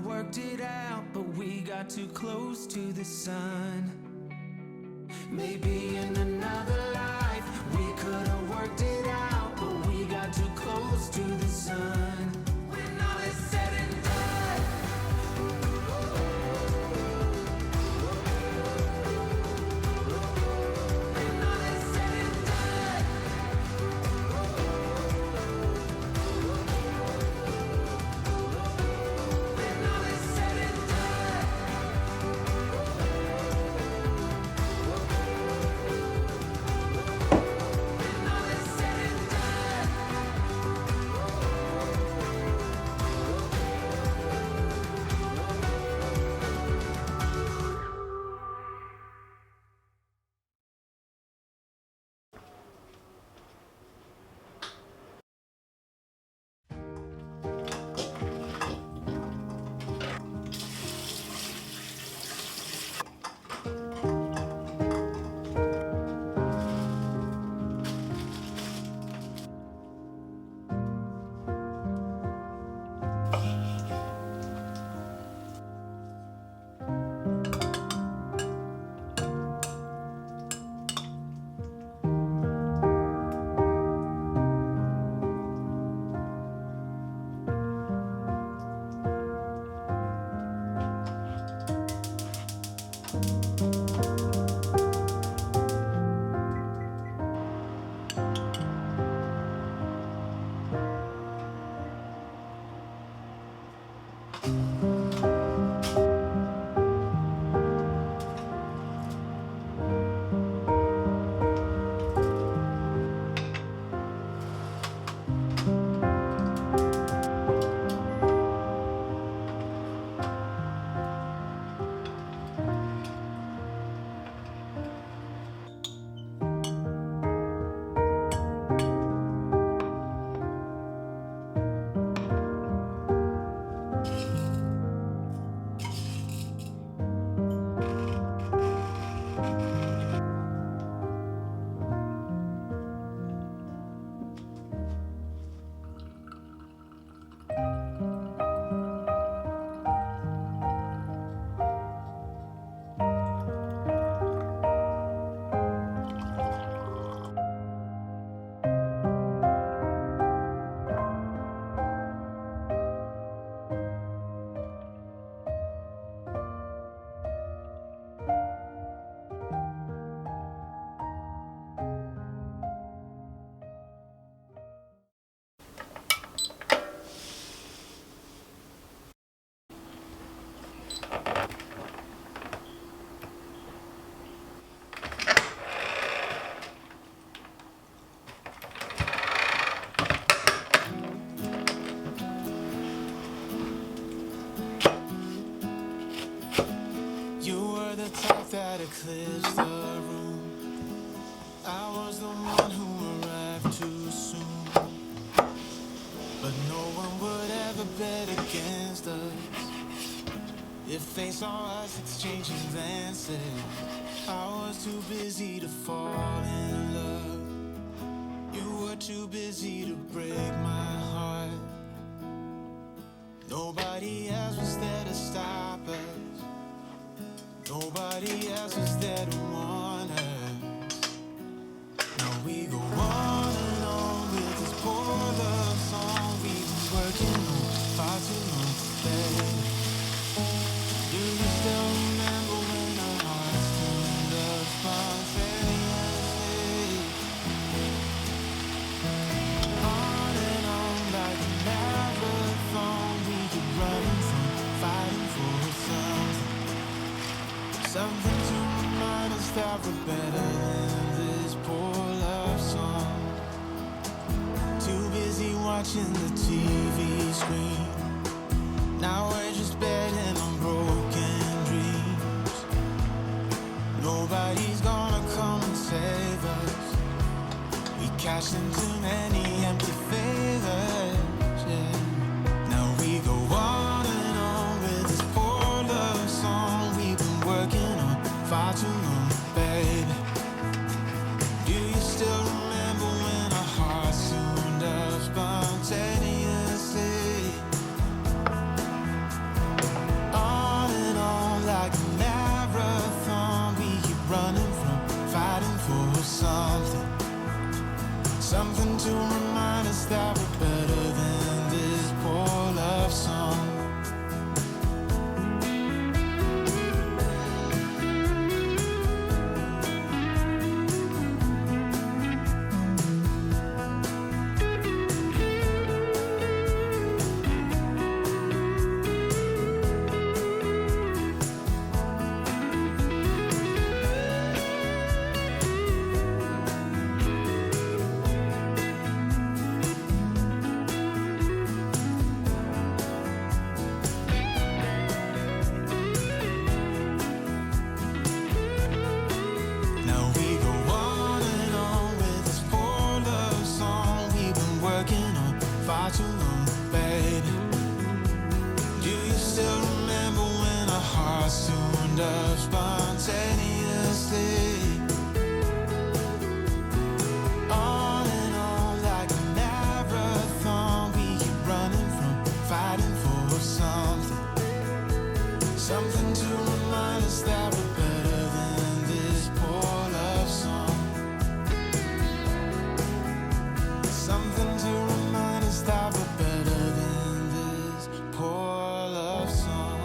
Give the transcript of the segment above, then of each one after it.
have worked it out, but we got too close to the sun. Maybe in another life we could have worked it out, but we got too close to the sun. When all is said and done, when all is said and done, when all is said and done, when all is said and done. That eclipsed the room. I was the one who arrived too soon, but no one would ever bet against us if they saw us exchanging glances. I was too busy to fall in love. You were too busy to break my heart. Nobody else was there to stop us. Nobody else is there to warn us. Now we go on and on with this poor love song we've been working on far too long, baby. Do you still remember when our hearts turned up spontaneously? On and on like a marathon, we keep running from fighting for something. Something to remind us that we're better than this poor love song. Too busy watching the TV screen. Now we're just betting on broken dreams. Nobody's gonna come and save us. We cashed in too many empty favors, yeah. Now we go on and on with this poor love song we've been working on far too long, baby. Do you still remember when our hearts tuned up spontaneously? that were better than this poor love song. Too long, baby. Do you still remember when our hearts tuned up spontaneously? On and on like a marathon, we keep running from fighting for something to remind us that we're better than this poor love song. Something to remind us that we're better than this poor love song.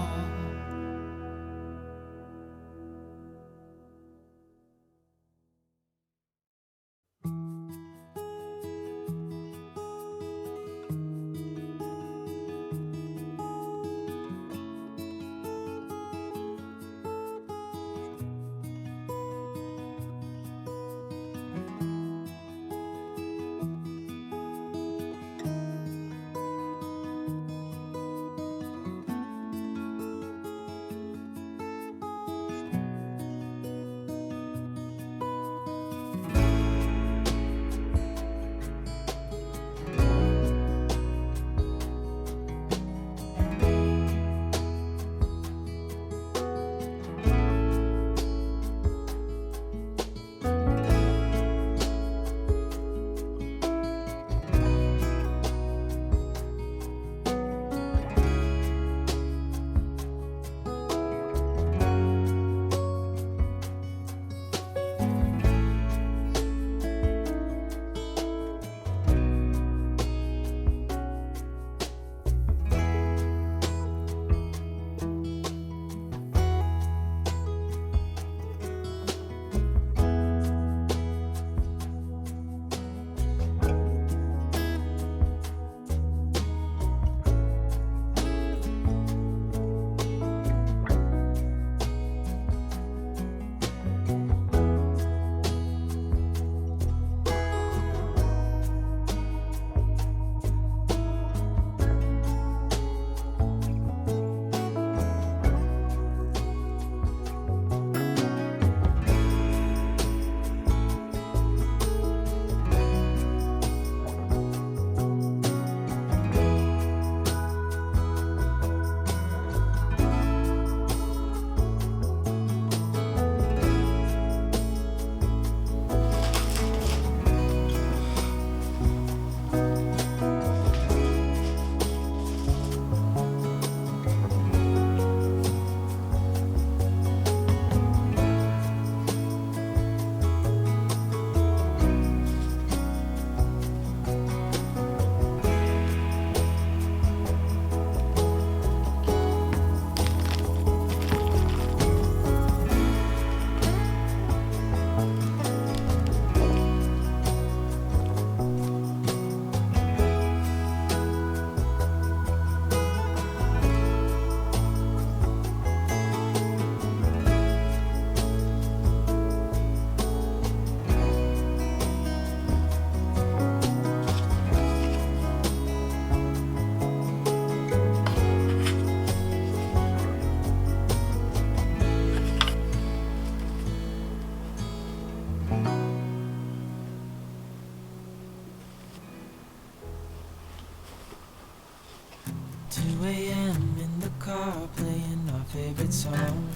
favorite song.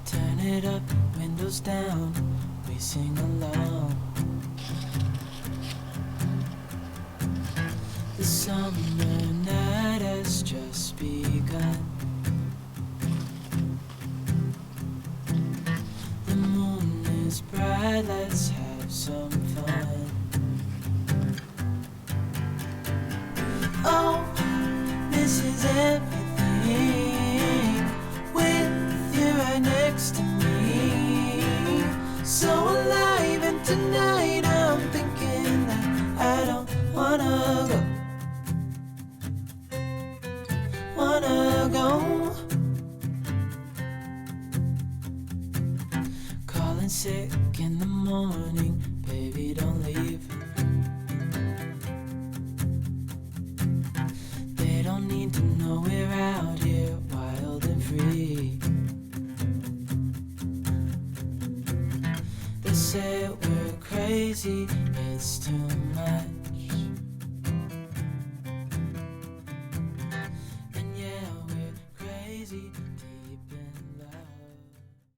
Turn it up, windows down, we sing along. The summer night has just begun. The moon is bright, let's have some This is everything with you right next to me. So alive, and tonight I'm thinking that I don't wanna go. Calling sick in the morning, baby, don't leave. They don't need to know we're out here wild and free. They say we're crazy, it's too much.